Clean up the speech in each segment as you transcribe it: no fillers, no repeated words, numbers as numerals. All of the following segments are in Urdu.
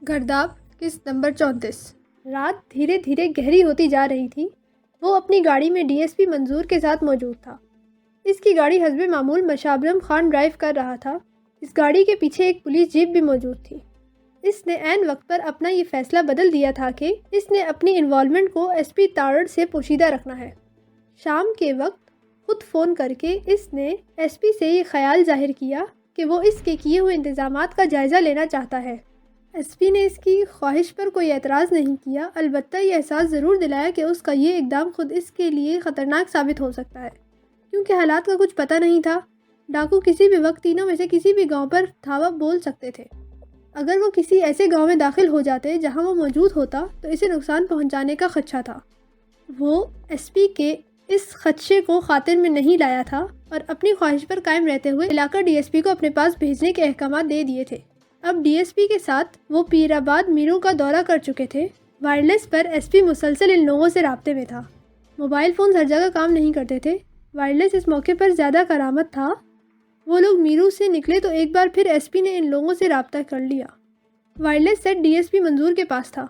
گرداب قسط نمبر 34۔ رات دھیرے دھیرے گہری ہوتی جا رہی تھی۔ وہ اپنی گاڑی میں ڈی ایس پی منظور کے ساتھ موجود تھا۔ اس کی گاڑی حسب معمول مشابرم خان ڈرائیو کر رہا تھا۔ اس گاڑی کے پیچھے ایک پولیس جیپ بھی موجود تھی۔ اس نے عین وقت پر اپنا یہ فیصلہ بدل دیا تھا کہ اس نے اپنی انوالومنٹ کو ایس پی تارڑ سے پوشیدہ رکھنا ہے۔ شام کے وقت خود فون کر کے اس نے ایس پی سے یہ خیال ظاہر کیا کہ وہ اس کے کیے ہوئے انتظامات کا جائزہ لینا چاہتا ہے۔ ایس پی نے اس کی خواہش پر کوئی اعتراض نہیں کیا، البتہ یہ احساس ضرور دلایا کہ اس کا یہ اقدام خود اس کے لیے خطرناک ثابت ہو سکتا ہے، کیونکہ حالات کا کچھ پتہ نہیں تھا۔ ڈاکو کسی بھی وقت تینوں میں سے کسی بھی گاؤں پر دھاوا بول سکتے تھے۔ اگر وہ کسی ایسے گاؤں میں داخل ہو جاتے جہاں وہ موجود ہوتا تو اسے نقصان پہنچانے کا خدشہ تھا۔ وہ ایس پی کے اس خدشے کو خاطر میں نہیں لایا تھا اور اپنی خواہش پر قائم رہتے ہوئے علاقہ ڈی ایس پی کو اپنے پاس بھیجنے کے احکامات دے دیے تھے۔ اب ڈی ایس پی کے ساتھ وہ پیر آباد میرو کا دورہ کر چکے تھے۔ وائرلیس پر ایس پی مسلسل ان لوگوں سے رابطے میں تھا۔ موبائل فونز ہر جگہ کام نہیں کرتے تھے، وائرلیس اس موقع پر زیادہ کارآمد تھا۔ وہ لوگ میرو سے نکلے تو ایک بار پھر ایس پی نے ان لوگوں سے رابطہ کر لیا۔ Wireless set D S P Manzoor کے پاس تھا۔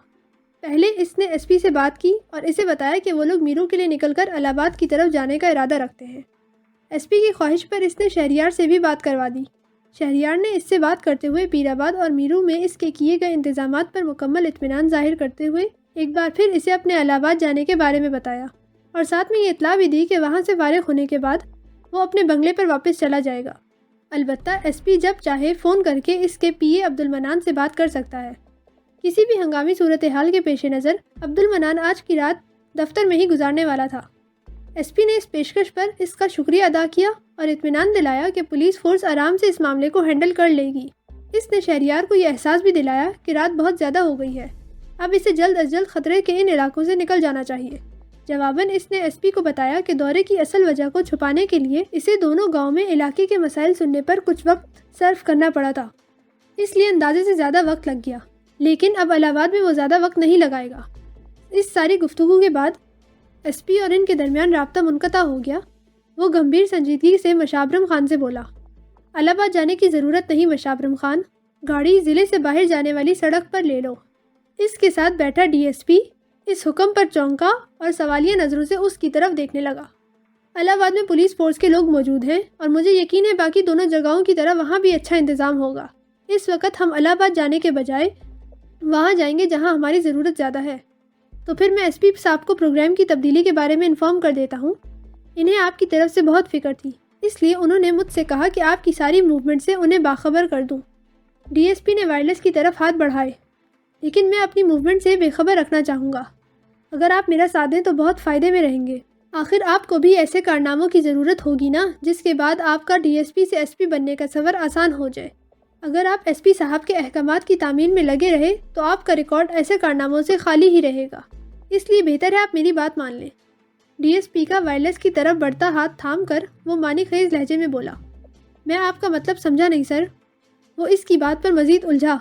پہلے اس نے ایس پی سے بات کی اور اسے بتایا کہ وہ لوگ میرو کے لیے نکل کر الہ آباد کی طرف جانے کا ارادہ رکھتے ہیں۔ ایس پی کی خواہش پر اس نے شہریار سے بھی بات کروا دی۔ شہریار نے اس سے بات کرتے ہوئے پیر آباد اور میرو میں اس کے کیے گئے انتظامات پر مکمل اطمینان ظاہر کرتے ہوئے ایک بار پھر اسے اپنے الہ آباد جانے کے بارے میں بتایا اور ساتھ میں یہ اطلاع بھی دی کہ وہاں سے فارغ ہونے کے بعد وہ اپنے بنگلے پر واپس چلا جائے گا۔ البتہ ایس پی جب چاہے فون کر کے اس کے پی اے عبد المنان سے بات کر سکتا ہے۔ کسی بھی ہنگامی صورتحال کے پیش نظر عبد المنان آج کی رات دفتر میں ہی گزارنے والا تھا۔ ایس پی نے اس پیشکش پر اس کا شکریہ ادا کیا اور اطمینان دلایا کہ پولیس فورس آرام سے اس معاملے کو ہینڈل کر لے گی۔ اس نے شہریار کو یہ احساس بھی دلایا کہ رات بہت زیادہ ہو گئی ہے، اب اسے جلد از جلد خطرے کے ان علاقوں سے نکل جانا چاہیے۔ جواباً اس نے ایس پی کو بتایا کہ دورے کی اصل وجہ کو چھپانے کے لیے اسے دونوں گاؤں میں علاقے کے مسائل سننے پر کچھ وقت صرف کرنا پڑا تھا، اس لیے اندازے سے زیادہ وقت لگ گیا، لیکن اب الہ آباد میں وہ زیادہ وقت نہیں لگائے گا۔ اس ساری گفتگو کے بعد ایس پی اور ان کے درمیان رابطہ منقطع ہو گیا۔ وہ گمبھیر سنجیدگی سے مشابرم خان سے بولا، الہ آباد جانے کی ضرورت نہیں مشابرم خان، گاڑی ضلع سے باہر جانے والی سڑک پر لے لو۔ اس کے ساتھ بیٹھا ڈی ایس پی اس حکم پر چونکا اور سوالیہ نظروں سے اس کی طرف دیکھنے لگا۔ الہ آباد میں پولیس فورس کے لوگ موجود ہیں اور مجھے یقین ہے باقی دونوں جگہوں کی طرح وہاں بھی اچھا انتظام ہوگا۔ اس وقت ہم الہ آباد جانے کے بجائے وہاں جائیں گے جہاں ہماری ضرورت زیادہ ہے۔ تو پھر میں ایس پی صاحب کو پروگرام کی تبدیلی کے بارے میں انفارم کر دیتا ہوں۔ انہیں آپ کی طرف سے بہت فکر تھی، اس لیے انہوں نے مجھ سے کہا کہ آپ کی ساری موومنٹ سے انہیں باخبر کر دوں۔ ڈی ایس پی نے وائرلیس کی طرف ہاتھ بڑھائے، لیکن میں اپنی موومنٹ سے بے خبر رکھنا چاہوں گا۔ اگر آپ میرا ساتھ دیں تو بہت فائدے میں رہیں گے۔ آخر آپ کو بھی ایسے کارناموں کی ضرورت ہوگی نا جس کے بعد آپ کا ڈی ایس پی سے ایس پی بننے کا سفر آسان ہو جائے۔ اگر آپ ایس پی صاحب کے احکامات کی تعمیل میں لگے رہے تو آپ کا ریکارڈ ایسے کارناموں سے خالی ہی رہے گا، اس لیے بہتر ہے آپ میری بات مان لیں۔ ڈی ایس پی کا وائرلیس کی طرف بڑھتا ہاتھ تھام کر وہ معنی خیز لہجے میں بولا، میں آپ کا مطلب سمجھا نہیں سر۔ وہ اس کی بات پر مزید الجھا،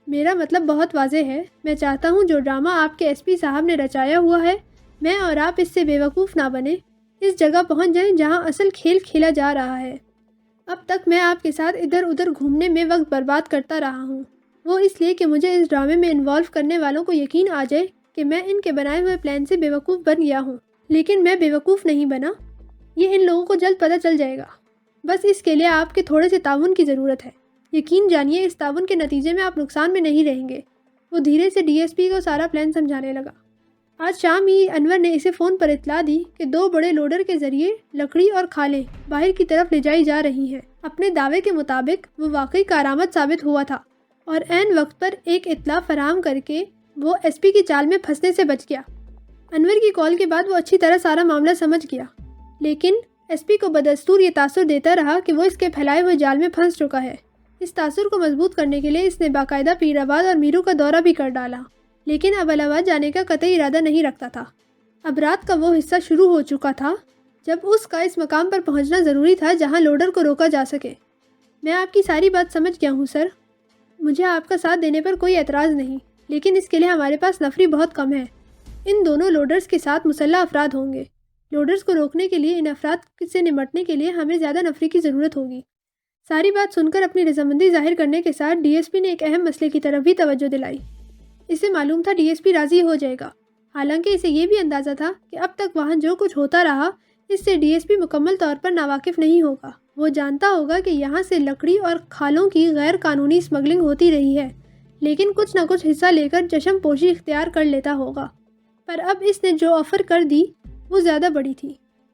میرا مطلب بہت واضح ہے، میں چاہتا ہوں جو ڈرامہ آپ کے ایس پی صاحب نے رچایا ہوا ہے میں اور آپ اس سے بے وقوف نہ بنیں، اس جگہ پہنچ جائیں جہاں اصل کھیل کھیلا جا رہا ہے۔ اب تک میں آپ کے ساتھ ادھر ادھر گھومنے میں وقت برباد کرتا رہا ہوں، وہ اس لیے کہ مجھے اس ڈرامے میں انوالو کرنے والوں کو یقین آ جائے کہ میں ان کے بنائے ہوئے پلان سے بے وقوف بن گیا ہوں، لیکن میں بے وقوف نہیں بنا، یہ ان لوگوں کو جلد پتہ چل جائے گا۔ بس اس کے لیے آپ کے تھوڑے سے تعاون کی ضرورت ہے، یقین جانیے اس تعاون کے نتیجے میں آپ نقصان میں نہیں رہیں گے۔ وہ دھیرے سے ڈی ایس پی کو سارا پلان سمجھانے لگا۔ آج شام ہی انور نے اسے فون پر اطلاع دی کہ 2 بڑے لوڈر کے ذریعے لکڑی اور کھالیں باہر کی طرف لے جائی جا رہی ہیں۔ اپنے دعوے کے مطابق وہ واقعی کارآمد ثابت ہوا تھا اور عین وقت پر ایک اطلاع فراہم کر کے وہ ایس پی کی چال میں پھنسنے سے بچ گیا۔ انور کی کال کے بعد وہ اچھی طرح سارا معاملہ سمجھ گیا، لیکن ایس پی کو بدستور یہ تاثر دیتا رہا کہ وہ اس کے پھیلائے ہوئے جال میں پھنس چکا ہے۔ اس تاثر کو مضبوط کرنے کے لیے اس نے باقاعدہ پیر آباد اور میرو کا دورہ بھی کر ڈالا، لیکن اب الہ آباد جانے کا قطعی ارادہ نہیں رکھتا تھا۔ اب رات کا وہ حصہ شروع ہو چکا تھا جب اس کا اس مقام پر پہنچنا ضروری تھا جہاں لوڈر کو روکا جا سکے۔ میں آپ کی ساری بات سمجھ گیا ہوں سر، مجھے آپ کا ساتھ دینے پر کوئی اعتراض نہیں، لیکن اس کے لیے ہمارے پاس نفری بہت کم ہے۔ ان دونوں لوڈرز کے ساتھ مسلح افراد ہوں گے۔ لوڈرز کو روکنے کے لیے ان افراد سے نمٹنے کے لیے ہمیں زیادہ نفری کی ضرورت ہوگی۔ ساری بات سن کر اپنی رضامندی ظاہر کرنے کے ساتھ ڈی ایس پی نے ایک اہم مسئلے کی طرف بھی توجہ دلائی۔ اسے معلوم تھا DSP راضی ہو جائے گا، حالانکہ اسے یہ بھی اندازہ تھا کہ اب تک وہاں جو کچھ ہوتا رہا اس سے DSP مکمل طور پر ناواقف نہیں ہوگا۔ وہ جانتا ہوگا کہ یہاں سے لکڑی اور کھالوں کی غیر قانونی اسمگلنگ ہوتی رہی ہے، لیکن کچھ نہ کچھ حصہ لے کر چشم پوشی اختیار کر لیتا ہوگا۔ پر اب اس نے جو آفر کر دی وہ زیادہ بڑی تھی۔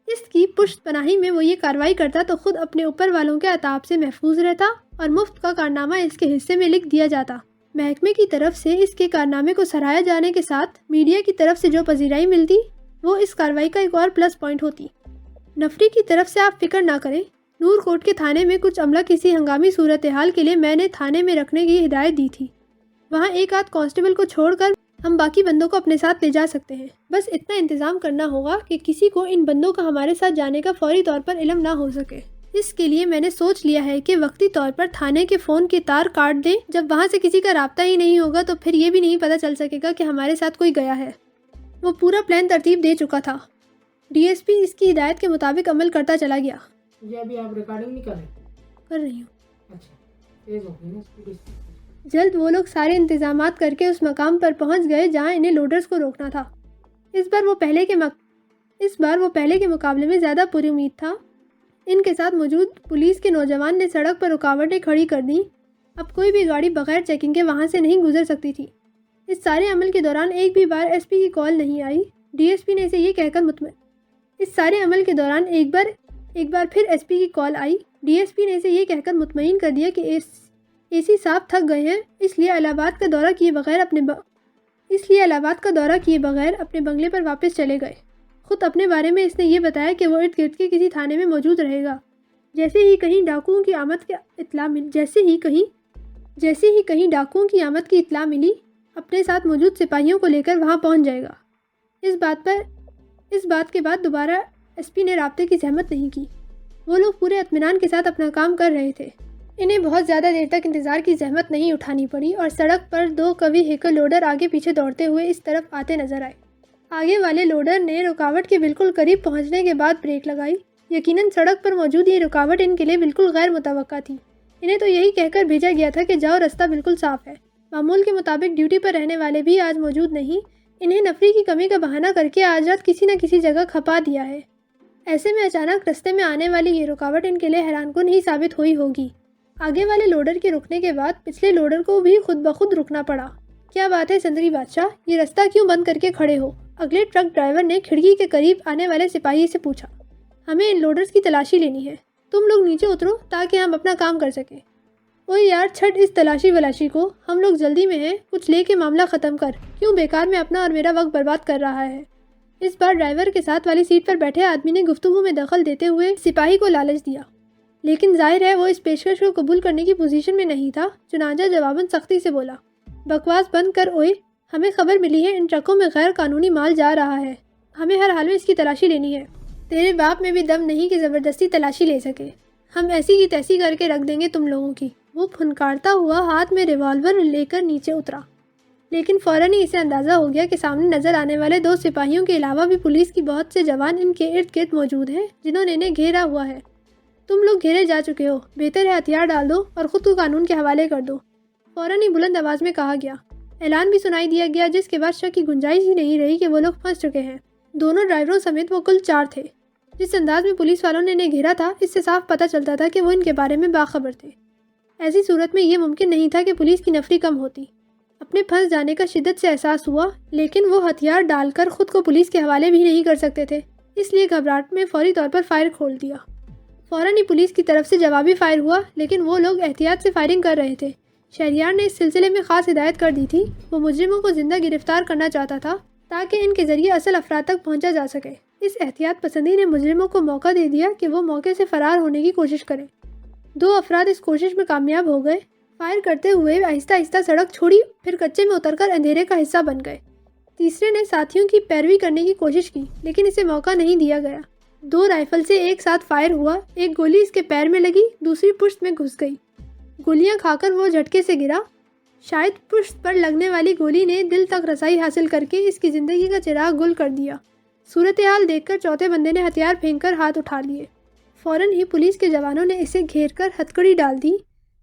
اس کی پشت پناہی میں وہ یہ کارروائی کرتا تو خود اپنے اوپر والوں کے عطاب سے محفوظ رہتا اور مفت کا کارنامہ اس کے حصے میں لکھ دیا جاتا۔ محکمے کی طرف سے اس کے کارنامے کو سراہا جانے کے ساتھ میڈیا کی طرف سے جو پذیرائی ملتی وہ اس کارروائی کا ایک اور پلس پوائنٹ ہوتی۔ نفری کی طرف سے آپ فکر نہ کریں، نور کوٹ کے تھانے میں کچھ عملہ کسی ہنگامی صورتحال کے لیے میں نے تھانے میں رکھنے کی ہدایت دی تھی۔ وہاں ایک آدھ کانسٹیبل کو چھوڑ کر ہم باقی بندوں کو اپنے ساتھ لے جا سکتے ہیں۔ بس اتنا انتظام کرنا ہوگا کہ کسی کو ان بندوں کا ہمارے ساتھ جانے کا فوری طور پر علم نہ ہو سکے۔ اس کے لیے میں نے سوچ لیا ہے کہ وقتی طور پر تھانے کے فون کے تار کاٹ دیں، جب وہاں سے کسی کا رابطہ ہی نہیں ہوگا تو پھر یہ بھی نہیں پتہ چل سکے گا کہ ہمارے ساتھ کوئی گیا ہے۔ وہ پورا پلان ترتیب دے چکا تھا۔ DSP اس کی ہدایت کے مطابق عمل کرتا چلا گیا۔ یہ ابھی آپ ریکارڈنگ نہیں کر رہی ہوں۔ اچھا، تیز ہو گئی نا اسپیڈ۔ جلد وہ لوگ سارے انتظامات کر کے اس مقام پر پہنچ گئے جہاں انہیں لوڈرز کو روکنا تھا۔ اس بار وہ پہلے کے مقابلے میں زیادہ پوری امید تھا۔ ان کے ساتھ موجود پولیس کے نوجوان نے سڑک پر رکاوٹیں کھڑی کر دیں۔ اب کوئی بھی گاڑی بغیر چیکنگ کے وہاں سے نہیں گزر سکتی تھی۔ اس سارے عمل کے دوران ایک بھی بار SP کی کال نہیں آئی۔ DSP نے اسے یہ کہہ کر مطمئن کر دیا کہ AC صاحب تھک گئے ہیں، اس لیے الہ آباد کا دورہ کیے بغیر اپنے بنگلے پر واپس چلے گئے۔ خود اپنے بارے میں اس نے یہ بتایا کہ وہ ارد گرد کے کسی تھانے میں موجود رہے گا۔ جیسے ہی کہیں ڈاکوؤں کی آمد کی اطلاع ملی، اپنے ساتھ موجود سپاہیوں کو لے کر وہاں پہنچ جائے گا۔ اس بات کے بعد دوبارہ SP نے رابطے کی زحمت نہیں کی۔ وہ لوگ پورے اطمینان کے ساتھ اپنا کام کر رہے تھے۔ انہیں بہت زیادہ دیر تک انتظار کی زحمت نہیں اٹھانی پڑی اور سڑک پر 2 وہیکل لوڈر آگے پیچھے دوڑتے ہوئے اس طرف آتے نظر آئے۔ آگے والے لوڈر نے رکاوٹ کے بالکل قریب پہنچنے کے بعد بریک لگائی۔ یقیناً سڑک پر موجود یہ رکاوٹ ان کے لیے بالکل غیر متوقع تھی۔ انہیں تو یہی کہہ کر بھیجا گیا تھا کہ جاؤ، رستہ بالکل صاف ہے۔ معمول کے مطابق ڈیوٹی پر رہنے والے بھی آج موجود نہیں۔ انہیں نفری کی کمی کا بہانہ کر کے آج رات کسی نہ کسی جگہ کھپا دیا ہے۔ ایسے میں اچانک رستے میں آنے والی یہ رکاوٹ ان کے لیے حیران کن ہی ثابت ہوئی ہوگی۔ آگے والے لوڈر کے رکنے کے بعد پچھلے لوڈر کو بھی خود بخود رکنا پڑا۔ کیا بات ہے سندری بادشاہ، یہ رستہ کیوں بند کر کے کھڑے ہو؟ اگلے ٹرک ڈرائیور نے کھڑکی کے قریب آنے والے سپاہی سے پوچھا۔ ہمیں ان لوڈرز کی تلاشی لینی ہے، تم لوگ نیچے اترو تاکہ ہم اپنا کام کر سکیں۔ اوہ یار، چھٹ اس تلاشی ولاشی کو، ہم لوگ جلدی میں ہیں، کچھ لے کے معاملہ ختم کر، کیوں بیکار میں اپنا اور میرا وقت برباد کر رہا ہے۔ اس بار ڈرائیور کے ساتھ والی سیٹ پر بیٹھے آدمی نے گفتگو میں دخل دیتے ہوئے سپاہی کو لالچ دیا، لیکن ظاہر ہے وہ اس پیشکش کو قبول کرنے کی پوزیشن میں نہیں تھا، چنانچہ جواباً سختی سے بولا، بکواس بند کر اوئے، ہمیں خبر ملی ہے ان ٹرکوں میں غیر قانونی مال جا رہا ہے، ہمیں ہر حال میں اس کی تلاشی لینی ہے۔ تیرے باپ میں بھی دم نہیں کہ زبردستی تلاشی لے سکے، ہم ایسی کی تیسی کر کے رکھ دیں گے تم لوگوں کی۔ وہ پھنکارتا ہوا ہاتھ میں ریوالور لے کر نیچے اترا، لیکن فوراً ہی اسے اندازہ ہو گیا کہ سامنے نظر آنے والے 2 سپاہیوں کے علاوہ بھی پولیس کی بہت سے جوان ان کے ارد گرد موجود ہیں جنہوں نے انہیں گھیرا ہوا ہے۔ تم لوگ گھیرے جا چکے ہو، بہتر ہے ہتھیار ڈال دو اور خود کو قانون کے حوالے کر دو، فوراً ہی بلند آواز میں کہا گیا۔ اعلان بھی سنائی دیا گیا جس کے بعد شک کی گنجائش ہی نہیں رہی کہ وہ لوگ پھنس چکے ہیں۔ دونوں ڈرائیوروں سمیت وہ کل 4 تھے۔ جس انداز میں پولیس والوں نے انہیں گھیرا تھا، اس سے صاف پتہ چلتا تھا کہ وہ ان کے بارے میں باخبر تھے۔ ایسی صورت میں یہ ممکن نہیں تھا کہ پولیس کی نفری کم ہوتی۔ اپنے پھنس جانے کا شدت سے احساس ہوا، لیکن وہ ہتھیار ڈال کر خود کو پولیس کے حوالے بھی نہیں کر سکتے تھے، اس لیے گھبراہٹ میں فوری طور پر فائر کھول دیا۔ فوراً ہی پولیس کی طرف سے جوابی فائر ہوا، لیکن وہ لوگ احتیاط سے فائرنگ کر رہے تھے۔ شہریار نے اس سلسلے میں خاص ہدایت کر دی تھی، وہ مجرموں کو زندہ گرفتار کرنا چاہتا تھا تاکہ ان کے ذریعے اصل افراد تک پہنچا جا سکے۔ اس احتیاط پسندی نے مجرموں کو موقع دے دیا کہ وہ موقع سے فرار ہونے کی کوشش کریں۔ 2 افراد اس کوشش میں کامیاب ہو گئے، فائر کرتے ہوئے آہستہ آہستہ سڑک چھوڑی، پھر کچے میں اتر کر اندھیرے کا حصہ بن گئے۔ تیسرے نے ساتھیوں کی پیروی کرنے کی کوشش کی، لیکن اسے موقع نہیں دیا گیا۔ 2 رائفل سے ایک ساتھ فائر ہوا، ایک گولی اس کے پیر میں لگی، دوسری پشت میں گھس گئی۔ گولیاں کھا کر وہ جھٹکے سے گرا، شاید پشت پر لگنے والی گولی نے دل تک رسائی حاصل کر کے اس کی زندگی کا چراغ گل کر دیا۔ صورتحال دیکھ کر چوتھے بندے نے ہتھیار پھینک کر ہاتھ اٹھا لیے۔ فوراً ہی پولیس کے جوانوں نے اسے گھیر کر ہتھکڑی ڈال دی۔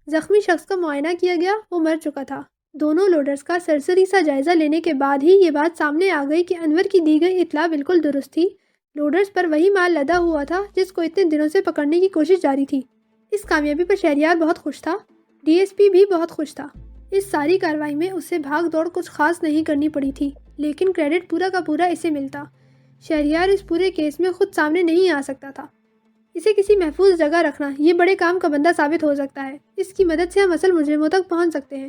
زخمی شخص کا معائنہ کیا گیا، وہ مر چکا تھا۔ دونوں لوڈرز کا سرسری سا جائزہ لینے کے بعد ہی یہ بات سامنے آ گئی کہ انور کی دی گئی اطلاع بالکل درست تھی۔ لوڈرز پر وہی مال لدا ہوا تھا جس کو اتنے دنوں سے پکڑنے کی کوشش جاری تھی۔ اس کامیابی پر شہریار بہت خوش تھا، ڈی ایس پی بھی بہت خوش تھا۔ اس ساری کارروائی میں اسے بھاگ دوڑ کچھ خاص نہیں کرنی پڑی تھی، لیکن کریڈٹ پورا کا پورا اسے ملتا۔ شہریار اس پورے کیس میں خود سامنے نہیں آ سکتا تھا۔ اسے کسی محفوظ جگہ رکھنا یہ بڑے کام کا بندہ ثابت ہو سکتا ہے۔ اس کی مدد سے ہم اصل مجرموں تک پہنچ سکتے ہیں۔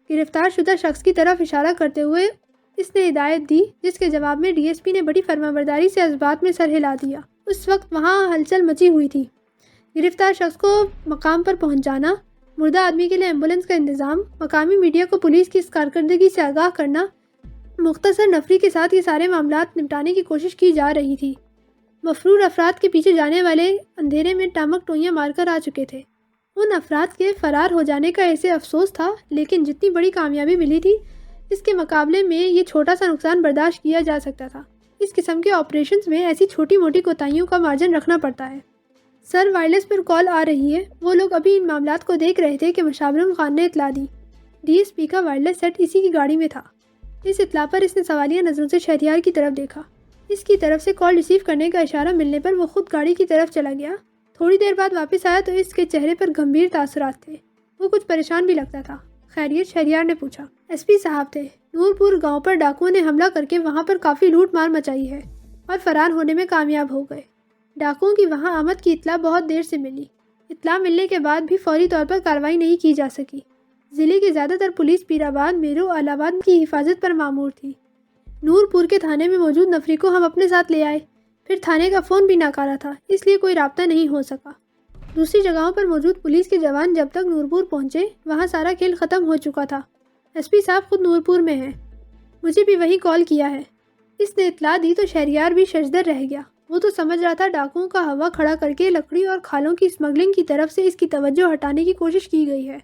گرفتار شدہ شخص کی طرف اشارہ کرتے ہوئے اس نے ہدایت دی، جس کے جواب میں ڈی ایس پی نے بڑی فرمانبرداری سے اس بات میں سر ہلا دیا۔ اس وقت وہاں ہلچل مچی ہوئی تھی۔ گرفتار شخص کو مقام پر پہنچانا، مردہ آدمی کے لیے ایمبولینس کا انتظام، مقامی میڈیا کو پولیس کی اس کارکردگی سے آگاہ کرنا، مختصر نفری کے ساتھ یہ سارے معاملات نپٹانے کی کوشش کی جا رہی تھی۔ مفرور افراد کے پیچھے جانے والے اندھیرے میں ٹامک ٹوئیاں مار کر آ چکے تھے۔ ان افراد کے فرار ہو جانے کا ایسے افسوس تھا، لیکن جتنی بڑی کامیابی ملی تھی اس کے مقابلے میں یہ چھوٹا سا نقصان برداشت کیا جا سکتا تھا۔ اس قسم کے آپریشنز میں ایسی چھوٹی موٹی کوتاہیوں کا مارجن رکھنا پڑتا ہے۔ سر، وائرلیس پر کال آ رہی ہے۔ وہ لوگ ابھی ان معاملات کو دیکھ رہے تھے کہ مشابرم خان نے اطلاع دی۔ ڈی ایس پی کا وائرلیس سیٹ اسی کی گاڑی میں تھا۔ اس اطلاع پر اس نے سوالیہ نظروں سے شہریار کی طرف دیکھا۔ اس کی طرف سے کال ریسیو کرنے کا اشارہ ملنے پر وہ خود گاڑی کی طرف چلا گیا۔ تھوڑی دیر بعد واپس آیا تو اس کے چہرے پر گمبھیر تاثرات تھے۔ وہ کچھ پریشان بھی لگتا تھا۔ خیریت؟ شہریار نے پوچھا۔ ایس پی صاحب تھے۔ نورپور گاؤں پر ڈاکوؤں نے حملہ کر کے وہاں پر کافی لوٹ مار مچائی ہے اور فرار ہونے میں کامیاب ہو گئے۔ ڈاکوؤں کی وہاں آمد کی اطلاع بہت دیر سے ملی۔ اطلاع ملنے کے بعد بھی فوری طور پر کارروائی نہیں کی جا سکی۔ ضلع کی زیادہ تر پولیس پیر آباد، میرو، الہ آباد کی حفاظت پر مامور تھی۔ نورپور کے تھانے میں موجود نفری کو ہم اپنے ساتھ لے آئے، پھر تھانے کا فون بھی ناکارہ تھا، اس لیے کوئی رابطہ نہیں ہو سکا۔ دوسری جگہوں پر موجود پولیس کے جوان جب تک نورپور پہنچے وہاں سارا کھیل ختم ہو چکا تھا۔ ایس پی صاحب خود نورپور میں ہیں، مجھے بھی وہی کال کیا ہے۔ اس نے اطلاع دی تو شہریار بھی ششدر رہ گیا۔ وہ تو سمجھ رہا تھا ڈاکوؤں کا ہوا کھڑا کر کے لکڑی اور کھالوں کی اسمگلنگ کی طرف سے اس کی توجہ ہٹانے کی کوشش کی گئی ہے،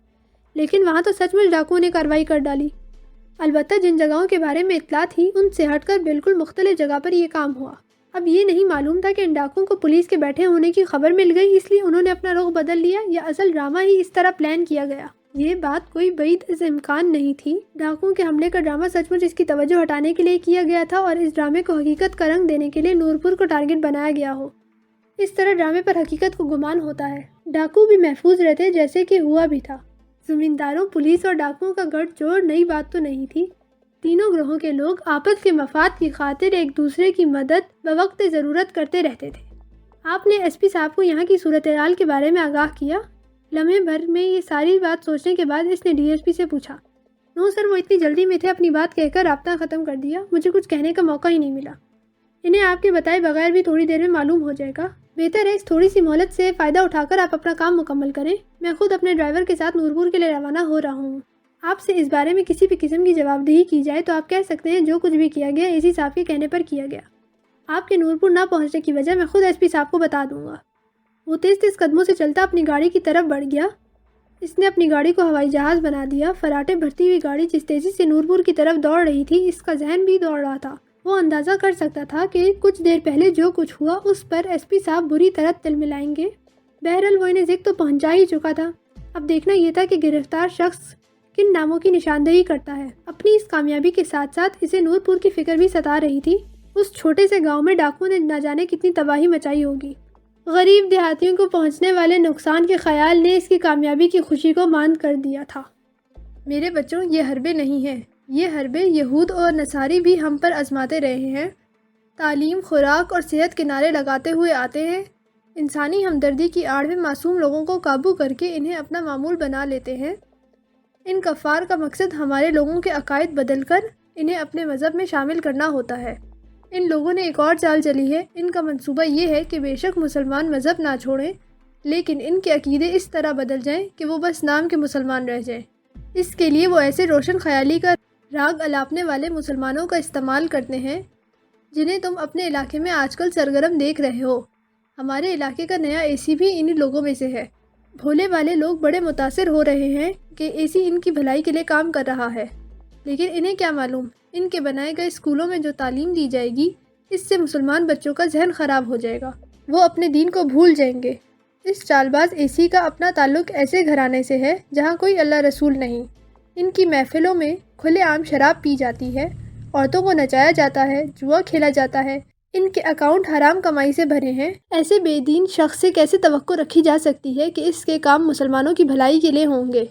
لیکن وہاں تو سچ مچ ڈاکوؤں نے کارروائی کر ڈالی۔ البتہ جن جگہوں کے بارے میں اطلاع تھی ان سے ہٹ کر بالکل مختلف جگہ پر یہ کام ہوا۔ اب یہ نہیں معلوم تھا کہ ان ڈاکوؤں کو پولیس کے بیٹھے ہونے کی خبر مل گئی اس لیے انہوں نے اپنا رخ بدل لیا، یا اصل ڈرامہ ہی اس طرح پلان کیا گیا۔ یہ بات کوئی بعید از امکان نہیں تھی۔ ڈاکوؤں کے حملے کا ڈرامہ سچ مچ اس کی توجہ ہٹانے کے لیے کیا گیا تھا اور اس ڈرامے کو حقیقت کا رنگ دینے کے لیے نورپور کو ٹارگٹ بنایا گیا ہو۔ اس طرح ڈرامے پر حقیقت کو گمان ہوتا ہے۔ ڈاکو بھی محفوظ رہتے جیسے کہ ہوا بھی تھا۔ زمینداروں، پولیس اور ڈاکوؤں کا گٹھ جوڑ نئی بات تو نہیں تھی۔ تینوں گروہوں کے لوگ آپس کے مفاد کی خاطر ایک دوسرے کی مدد بوقت ضرورت کرتے رہتے تھے۔ آپ نے ایس پی صاحب کو یہاں کی صورتحال کے بارے میں آگاہ کیا؟ لمحے بھر میں یہ ساری بات سوچنے کے بعد اس نے ڈی ایس پی سے پوچھا۔ نو سر، وہ اتنی جلدی میں تھے، اپنی بات کہہ کر رابطہ ختم کر دیا، مجھے کچھ کہنے کا موقع ہی نہیں ملا۔ انہیں آپ کے بتائے بغیر بھی تھوڑی دیر میں معلوم ہو جائے گا۔ بہتر ہے اس تھوڑی سی مہلت سے فائدہ اٹھا کر آپ اپنا کام مکمل کریں۔ میں خود اپنے ڈرائیور کے ساتھ نورپور کے لیے روانہ ہو رہا ہوں۔ آپ سے اس بارے میں کسی بھی قسم کی جواب دہی کی جائے تو آپ کہہ سکتے ہیں جو کچھ بھی کیا گیا اسی صاحب کے کہنے پر کیا گیا۔ آپ کے نورپور نہ پہنچنے کی وجہ میں خود ایس پی صاحب کو بتا دوں گا۔ وہ تیز تیز قدموں سے چلتا اپنی گاڑی کی طرف بڑھ گیا۔ اس نے اپنی گاڑی کو ہوائی جہاز بنا دیا۔ فراٹے بھرتی ہوئی گاڑی جس تیزی سے نورپور کی طرف دوڑ رہی تھی، اس کا ذہن بھی دوڑ رہا تھا۔ وہ اندازہ کر سکتا تھا کہ کچھ دیر پہلے جو کچھ ہوا اس پر ایس پی صاحب بری طرح تل ملائیں گے۔ بہرحال وہ انہیں ذکر تو پہنچا ہی چکا تھا۔ اب دیکھنا یہ تھا کہ گرفتار شخص کن ناموں کی نشاندہی کرتا ہے۔ اپنی اس کامیابی کے ساتھ ساتھ اسے نورپور کی فکر بھی ستا رہی تھی۔ اس چھوٹے سے گاؤں میں ڈاکوؤں نے نہ جانے کتنی تباہی مچائی ہوگی۔ غریب دیہاتیوں کو پہنچنے والے نقصان کے خیال نے اس کی کامیابی کی خوشی کو ماند کر دیا تھا۔ میرے بچوں، یہ حربے نہیں ہیں، یہ حربے یہود اور نصاری بھی ہم پر آزماتے رہے ہیں۔ تعلیم، خوراک اور صحت کے نعرے لگاتے ہوئے آتے ہیں۔ انسانی ہمدردی کی آڑ میں معصوم لوگوں کو قابو کر کے انہیں اپنا معمول بنا لیتے ہیں۔ ان کفار کا مقصد ہمارے لوگوں کے عقائد بدل کر انہیں اپنے مذہب میں شامل کرنا ہوتا ہے۔ ان لوگوں نے ایک اور چال چلی ہے۔ ان کا منصوبہ یہ ہے کہ بے شک مسلمان مذہب نہ چھوڑیں، لیکن ان کے عقیدے اس طرح بدل جائیں کہ وہ بس نام کے مسلمان رہ جائیں۔ اس کے لیے وہ ایسے روشن خیالی کا راگ الاپنے والے مسلمانوں کا استعمال کرتے ہیں جنہیں تم اپنے علاقے میں آج کل سرگرم دیکھ رہے ہو۔ ہمارے علاقے کا نیا اے سی بھی انہی لوگوں میں سے ہے۔ بھولے والے لوگ بڑے متاثر ہو رہے ہیں کہ اے سی ان کی بھلائی کے لیے کام کر رہا ہے، لیکن انہیں کیا معلوم ان کے بنائے گئے اسکولوں میں جو تعلیم دی جائے گی اس سے مسلمان بچوں کا ذہن خراب ہو جائے گا، وہ اپنے دین کو بھول جائیں گے۔ اس چال باز اے سی کا اپنا تعلق ایسے گھرانے سے ہے جہاں کوئی اللہ رسول نہیں۔ ان کی محفلوں میں کھلے عام شراب پی جاتی ہے، عورتوں کو نچایا جاتا ہے، جوا کھیلا جاتا ہے، ان کے اکاؤنٹ حرام کمائی سے بھرے ہیں۔ ایسے بے دین شخص سے کیسے توقع رکھی جا سکتی ہے کہ اس کے کام مسلمانوں کی بھلائی کے لیے ہوں گے؟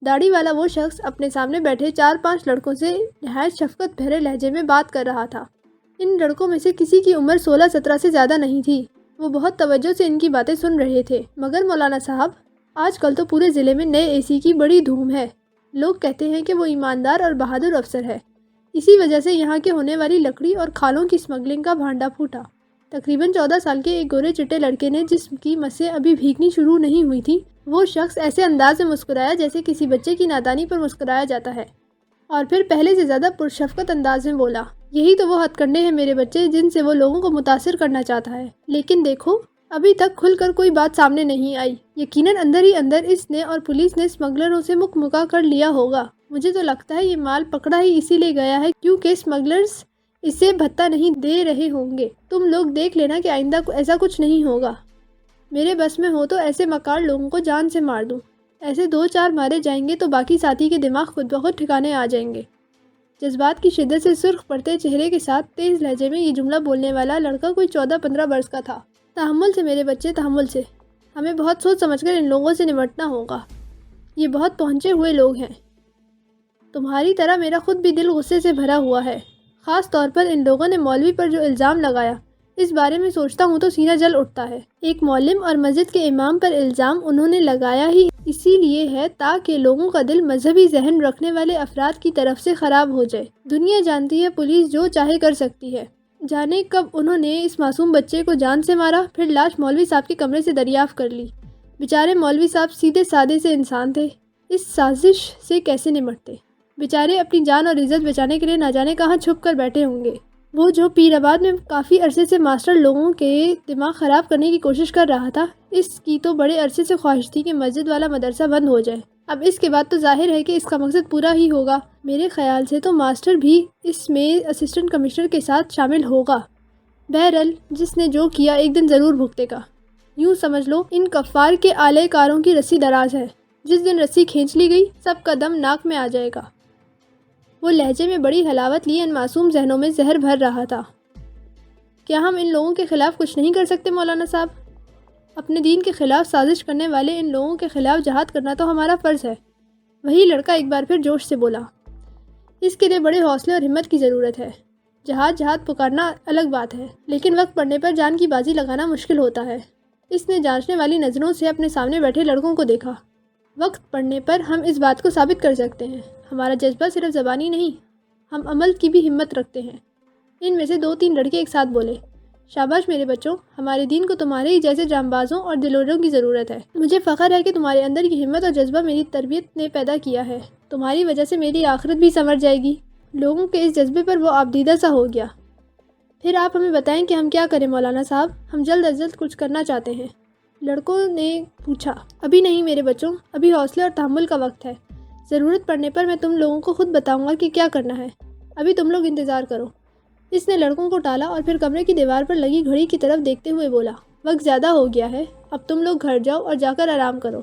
داڑھی والا وہ شخص اپنے سامنے بیٹھے 4-5 لڑکوں سے نہایت شفقت بھرے لہجے میں بات کر رہا تھا۔ ان لڑکوں میں سے کسی کی عمر 16-17 سے زیادہ نہیں تھی۔ وہ بہت توجہ سے ان کی باتیں سن رہے تھے۔ مگر مولانا صاحب، آج کل تو پورے ضلع میں نئے اے سی کی بڑی دھوم ہے۔ لوگ کہتے ہیں کہ وہ ایماندار اور بہادر افسر ہے۔ اسی وجہ سے یہاں کے ہونے والی لکڑی اور کھالوں کی اسمگلنگ کا بھانڈا پھوٹا۔ تقریباً 14 سال کے ایک گورے چٹے لڑکے نے، جس کی مسیں ابھی بھیگنی شروع نہیں ہوئی تھی، وہ شخص ایسے انداز میں مسکرایا جیسے کسی بچے کی نادانی پر مسکرایا جاتا ہے، اور پھر پہلے سے زیادہ پرشفقت انداز میں بولا، یہی تو وہ ہتھ کنڈے ہیں میرے بچے، جن سے وہ لوگوں کو متاثر کرنا چاہتا ہے۔ لیکن دیکھو، ابھی تک کھل کر کوئی بات سامنے نہیں آئی۔ یقیناً اندر ہی اندر اس نے اور پولیس نے اسمگلروں سے مک مکا کر لیا ہوگا۔ مجھے تو لگتا ہے یہ مال پکڑا ہی اسی لیے گیا ہے کیونکہ اسمگلرز اسے بھتہ نہیں دے رہے ہوں گے۔ تم لوگ دیکھ لینا کہ آئندہ ایسا کچھ نہیں ہوگا۔ میرے بس میں ہو تو ایسے مکار لوگوں کو جان سے مار دوں۔ ایسے 2-4 مارے جائیں گے تو باقی ساتھی کے دماغ خود بخود ٹھکانے آ جائیں گے۔ جذبات کی شدت سے سرخ پڑتے چہرے کے ساتھ تیز لہجے میں یہ جملہ بولنے والا لڑکا کوئی 14-15 برس کا تھا۔ تحمل سے میرے بچے، تحمل سے۔ ہمیں بہت سوچ سمجھ کر ان لوگوں سے نمٹنا ہوگا۔ یہ بہت پہنچے ہوئے لوگ ہیں۔ تمہاری طرح میرا خود بھی دل غصے سے بھرا ہوا ہے۔ خاص طور پر ان لوگوں نے مولوی پر جو الزام لگایا، اس بارے میں سوچتا ہوں تو سینہ جل اٹھتا ہے۔ ایک معلم اور مسجد کے امام پر الزام انہوں نے لگایا ہی اسی لیے ہے تاکہ لوگوں کا دل مذہبی ذہن رکھنے والے افراد کی طرف سے خراب ہو جائے۔ دنیا جانتی ہے پولیس جو چاہے کر سکتی ہے۔ جانے کب انہوں نے اس معصوم بچے کو جان سے مارا، پھر لاش مولوی صاحب کے کمرے سے دریافت کر لی۔ بیچارے مولوی صاحب سیدھے سادے سے انسان تھے، اس سازش سے کیسے نمٹتے؟ بیچارے اپنی جان اور عزت بچانے کے لیے نہ جانے کہاں چھپ کر بیٹھے ہوں گے۔ وہ جو پیر آباد میں کافی عرصے سے ماسٹر لوگوں کے دماغ خراب کرنے کی کوشش کر رہا تھا، اس کی تو بڑے عرصے سے خواہش تھی کہ مسجد والا مدرسہ بند ہو جائے۔ اب اس کے بعد تو ظاہر ہے کہ اس کا مقصد پورا ہی ہوگا۔ میرے خیال سے تو ماسٹر بھی اس میں اسسٹنٹ کمشنر کے ساتھ شامل ہوگا۔ بہرحال جس نے جو کیا ایک دن ضرور بھگتے گا۔ یوں سمجھ لو ان کفار کے آلے کاروں کی رسی دراز ہے۔ جس دن رسی کھینچ لی گئی سب کا دم ناک میں آ جائے گا۔ وہ لہجے میں بڑی حلاوت لیے ان معصوم ذہنوں میں زہر بھر رہا تھا۔ کیا ہم ان لوگوں کے خلاف کچھ نہیں کر سکتے مولانا صاحب؟ اپنے دین کے خلاف سازش کرنے والے ان لوگوں کے خلاف جہاد کرنا تو ہمارا فرض ہے۔ وہی لڑکا ایک بار پھر جوش سے بولا، اس کے لیے بڑے حوصلے اور ہمت کی ضرورت ہے۔ جہاد پکارنا الگ بات ہے، لیکن وقت پڑنے پر جان کی بازی لگانا مشکل ہوتا ہے۔ اس نے جانچنے والی نظروں سے اپنے سامنے بیٹھے لڑکوں کو دیکھا۔ وقت پڑنے پر ہم اس بات کو ثابت کر سکتے ہیں۔ ہمارا جذبہ صرف زبانی نہیں، ہم عمل کی بھی ہمت رکھتے ہیں۔ ان میں سے 2-3 لڑکے ایک ساتھ بولے، شاباش میرے بچوں، ہمارے دین کو تمہارے ہی جیسے جانبازوں اور دلوروں کی ضرورت ہے۔ مجھے فخر ہے کہ تمہارے اندر یہ ہمت اور جذبہ میری تربیت نے پیدا کیا ہے۔ تمہاری وجہ سے میری آخرت بھی سنور جائے گی۔ لوگوں کے اس جذبے پر وہ آبدیدہ سا ہو گیا۔ پھر آپ ہمیں بتائیں کہ ہم کیا کریں مولانا صاحب، ہم جلد از جلد کچھ کرنا چاہتے ہیں۔ لڑکوں نے پوچھا۔ ابھی نہیں میرے بچوں، ابھی حوصلے اور تحمل کا وقت ہے۔ ضرورت پڑنے پر میں تم لوگوں کو خود بتاؤں گا کہ کیا کرنا ہے۔ ابھی تم لوگ انتظار کرو۔ اس نے لڑکوں کو ٹالا اور پھر کمرے کی دیوار پر لگی گھڑی کی طرف دیکھتے ہوئے بولا، وقت زیادہ ہو گیا ہے، اب تم لوگ گھر جاؤ اور جا کر آرام کرو۔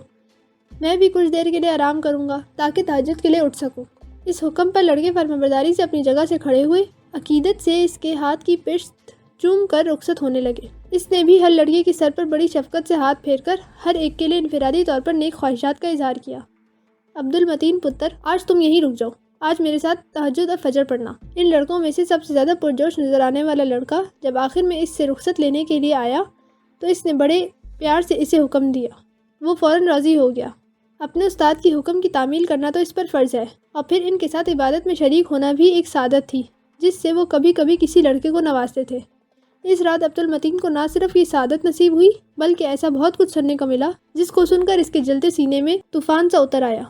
میں بھی کچھ دیر کے لیے آرام کروں گا تاکہ تہجد کے لیے اٹھ سکوں۔ اس حکم پر لڑکے فرمانبرداری سے اپنی جگہ سے کھڑے ہوئے، عقیدت سے اس کے ہاتھ کی پشت چوم کر رخصت ہونے لگے۔ اس نے بھی ہر لڑکے کے سر پر بڑی شفقت سے ہاتھ پھیر کر ہر ایک کے لیے انفرادی طور پر نیک خواہشات کا اظہار کیا۔ عبد المتین پتر، آج تم یہیں رک جاؤ، آج میرے ساتھ تہجد اور فجر پڑھنا۔ ان لڑکوں میں سے سب سے زیادہ پرجوش نظر آنے والا لڑکا جب آخر میں اس سے رخصت لینے کے لیے آیا تو اس نے بڑے پیار سے اسے حکم دیا۔ وہ فوراً راضی ہو گیا۔ اپنے استاد کی حکم کی تعمیل کرنا تو اس پر فرض ہے، اور پھر ان کے ساتھ عبادت میں شریک ہونا بھی ایک سعادت تھی جس سے وہ کبھی کبھی کسی لڑکے کو نوازتے تھے۔ اس رات عبد المتین کو نہ صرف یہ سعادت نصیب ہوئی بلکہ ایسا بہت کچھ سننے کو ملا جس کو سن کر اس کے جلتے سینے میں طوفان سا اتر آیا۔